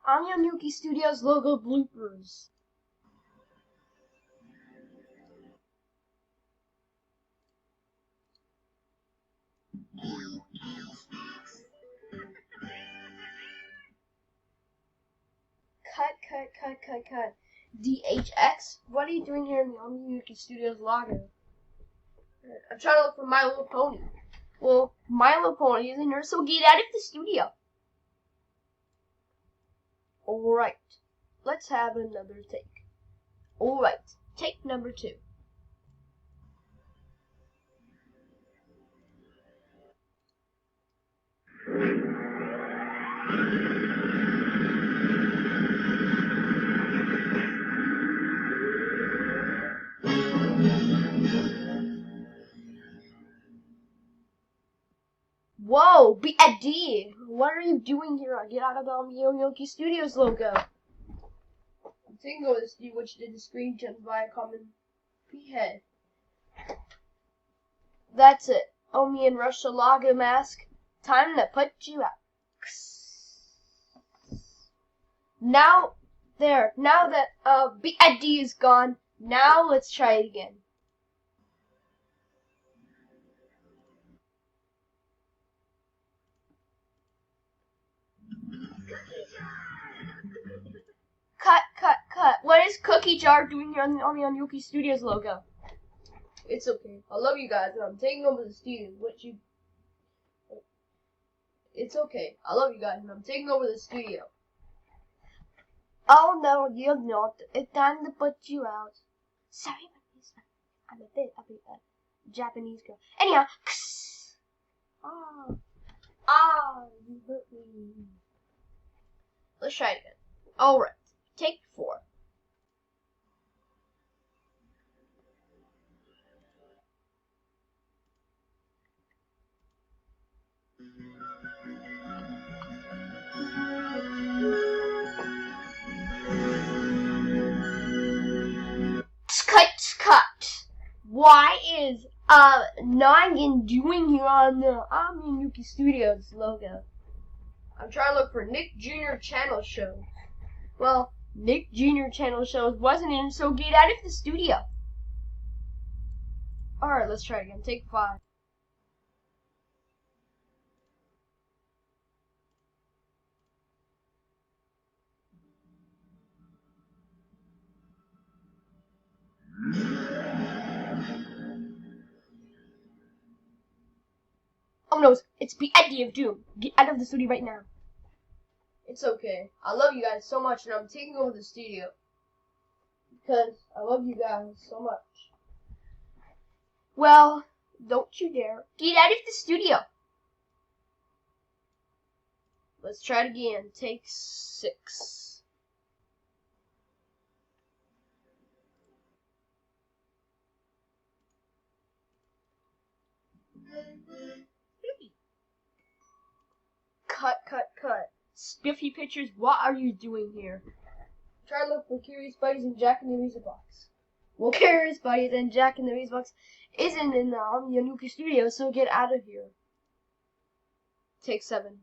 onuki Studios logo bloopers. Cut. DHX? What are you doing here in the onuki Studios logo? I'm trying to look for My Little Pony. Well, My Little Pony isn't here, so get out of the studio. Alright, let's have another take. Alright, take number 2. Whoa, BAD! What are you doing here? Get out of the onuki Studios logo. I'm taking over the studio, which did the screen jump by a common head. That's it. Omi and Russia logo mask. Time to put you out. Now that BAD is gone, now let's try it again. Cut. What is Cookie Jar doing here on the onuki Studios logo? It's okay. I love you guys, and I'm taking over the studio. It's okay. I love you guys, and I'm taking over the studio. Oh no, you're not. It's time to put you out. Sorry, I'm a bit Japanese girl. Anyhow, you hurt me. Let's try it again. Alright, take 4. Cut. Why is Nyan doing here on the onuki Studios logo? I'm trying to look for Nick Jr. channel shows. Well, Nick Jr. channel shows wasn't in, so get out of the studio. Alright, let's try it again. Take 5. Oh no, it's BAD of Doom. Get out of the studio right now. It's okay. I love you guys so much, and I'm taking over the studio. Because I love you guys so much. Well, don't you dare. Get out of the studio. Let's try it again. Take 6. Cut. Spiffy Pictures, what are you doing here? Try to look for Curious Buddies and Jack in the Music Box. Well, Curious Buddies and Jack in the Music Box isn't in the onuki Studio, so get out of here. Take 7.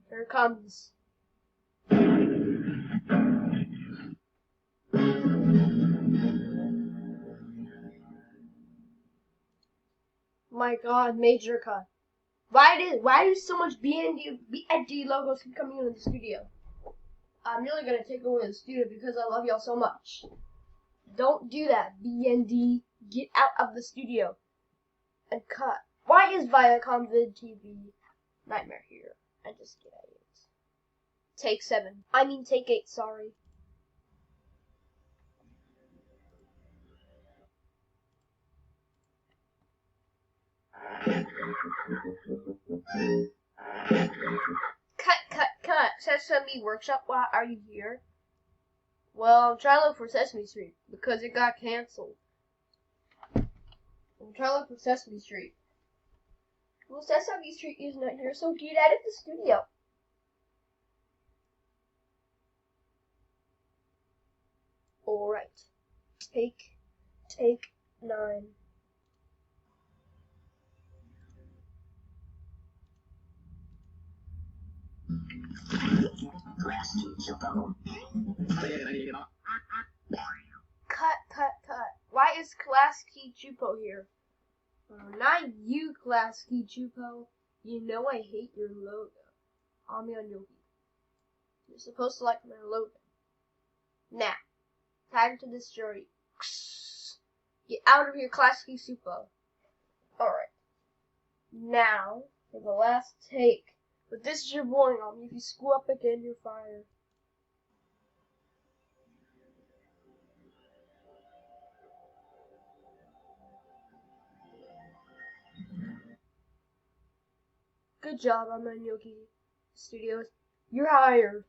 Here it comes. My God, major cut. Why do so much BAD logos keep coming into the studio? I'm really gonna take over the studio because I love y'all so much. Don't do that, BND. Get out of the studio. And cut. Why is Viacom Vid TV Nightmare here? I just get it. Take 7. Take 8, sorry. Cut. Sesame Workshop, why are you here? Well, I'm trying to look for Sesame Street because it got canceled. I'm trying to look for Sesame Street. Well, Sesame Street is not here, so get out of the studio. Alright. Take 9. Cut. Why is Class Key Chupo here? Not you, Class Key Chupo. You know I hate your logo. I'm onuki. You're supposed to like my logo. Now, time to this jury. Get out of here, Class Key Chupo. Alright. Now, for the last take. But this is your warning on me. If you screw up again, you're fired. Good job, I'm onuki Studios. You're hired.